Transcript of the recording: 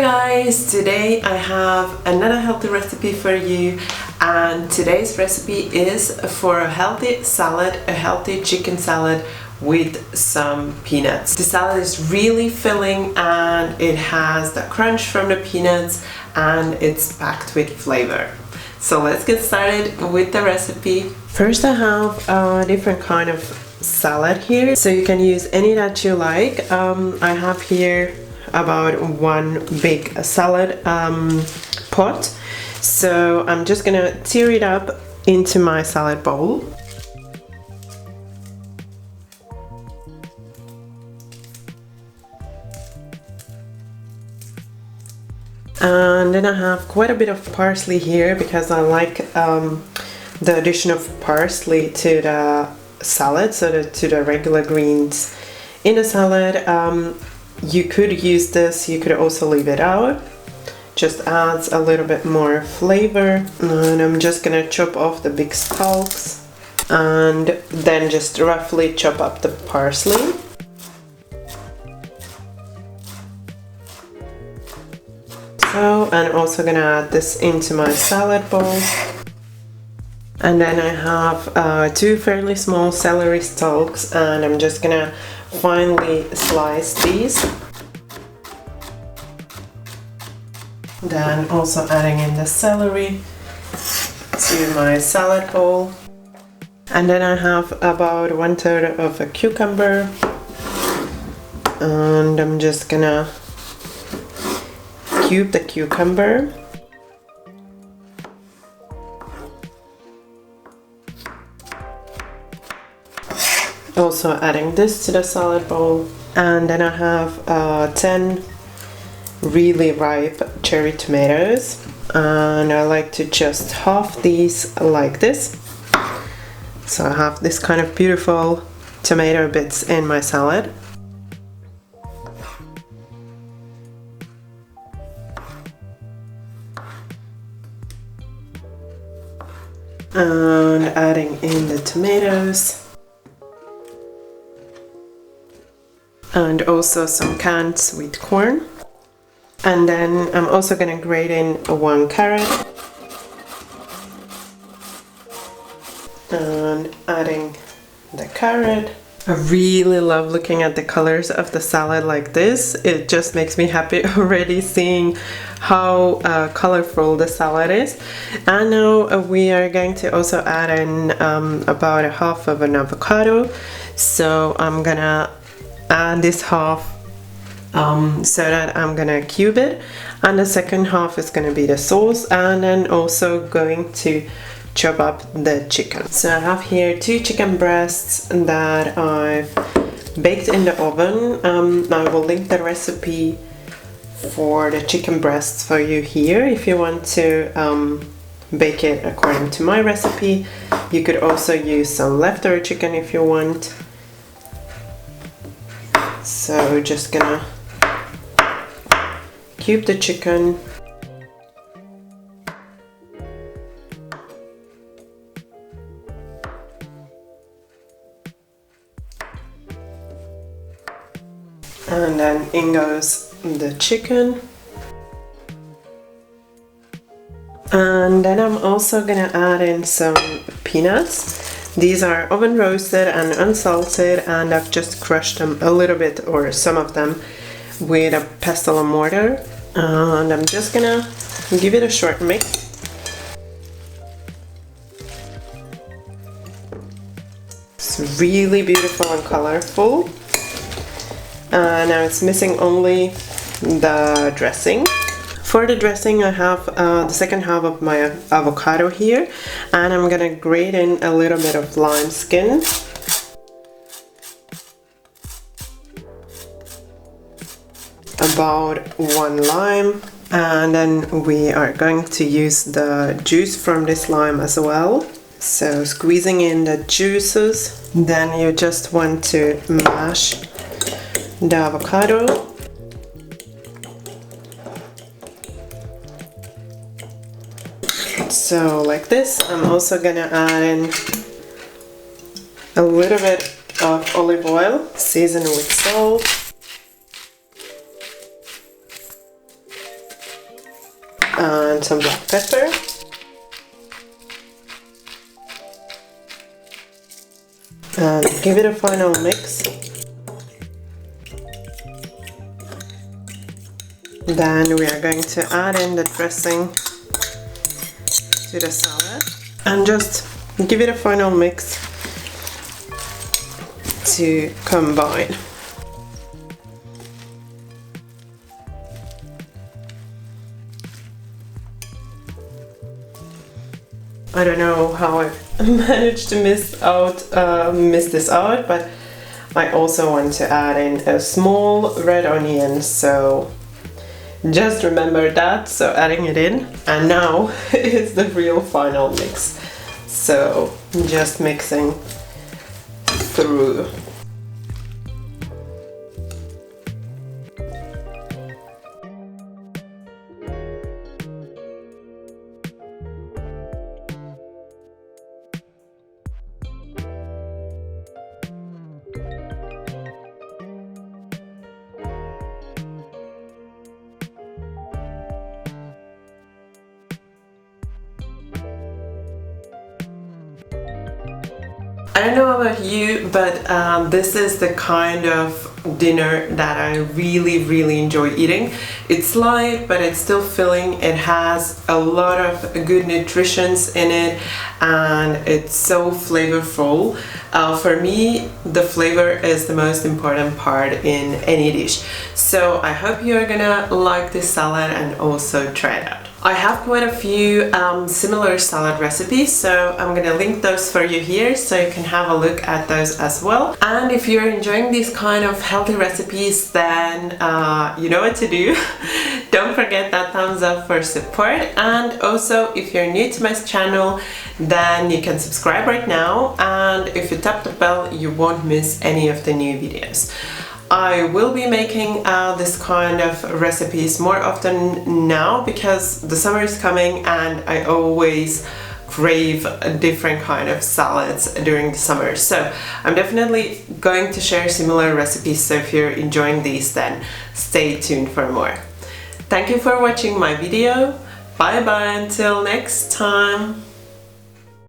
guys, today I have another healthy recipe for you, and today's recipe is for a healthy salad, a healthy chicken salad with some peanuts. The salad is really filling and it has the crunch from the peanuts and it's packed with flavor. So let's get started with the recipe. First I have a different kind of salad here, so you can use any that you like. I have here about one big salad pot, so I'm just gonna tear it up into my salad bowl. And then I have quite a bit of parsley here because I like the addition of parsley to the salad, so to the regular greens in the salad. You could use this, you could also leave it out, just adds a little bit more flavor. And I'm just gonna chop off the big stalks and then just roughly chop up the parsley. So I'm also gonna add this into my salad bowl. And then I have two fairly small celery stalks, and I'm just gonna finely slice these. Then also adding in the celery to my salad bowl. And then I have about 1/3 of a cucumber, and I'm just gonna cube the cucumber. Also adding this to the salad bowl. And then I have 10 really ripe cherry tomatoes, and I like to just half these like this. So I have this kind of beautiful tomato bits in my salad. And adding in the tomatoes. And also some canned sweet corn. And then I'm also gonna grate in one carrot. And adding the carrot. I really love looking at the colors of the salad like this. It just makes me happy already seeing how colorful the salad is. And now we are going to also add in about 1/2 of an avocado. So I'm gonna add this half so that I'm gonna cube it, and the second half is gonna be the sauce, and then also going to chop up the chicken. So I have here 2 chicken breasts that I've baked in the oven. I will link the recipe for the chicken breasts for you here if you want to bake it according to my recipe. You could also use some leftover chicken if you want. So just gonna cube the chicken. And then in goes the chicken. And then I'm also gonna add in some peanuts. These are oven roasted and unsalted, and I've just crushed them a little bit, or some of them, with a pestle and mortar. And I'm just gonna give it a short mix. It's really beautiful and colorful. Now it's missing only the dressing. For the dressing I have the second half of my avocado here, and I'm gonna grate in a little bit of lime skin. About 1 lime, and then we are going to use the juice from this lime as well. So squeezing in the juices, then you just want to mash the avocado. So like this. I'm also gonna add in a little bit of olive oil, season with salt. and some black pepper. And give it a final mix. Then we are going to add in the dressing to the salad and just give it a final mix to combine. I don't know how I managed to miss this out, but I also want to add in a small red onion, so just remember that, so adding it in. And now is the real final mix, so just mixing through. I don't know about you, but this is the kind of dinner that I really enjoy eating. It's light, but it's still filling. It has a lot of good nutritions in it, and it's so flavorful. For me, the flavor is the most important part in any dish. So I hope you're gonna like this salad and also try it out. I have quite a few similar salad recipes, so I'm gonna link those for you here so you can have a look at those as well. And if you're enjoying these kind of healthy recipes, then you know what to do. Don't forget that thumbs up for support, and also if you're new to my channel, then you can subscribe right now, and if you tap the bell you won't miss any of the new videos. I will be making this kind of recipes more often now because the summer is coming and I always crave a different kind of salads during the summer. So I'm definitely going to share similar recipes, so if you're enjoying these, then stay tuned for more. Thank you for watching my video. Bye bye until next time.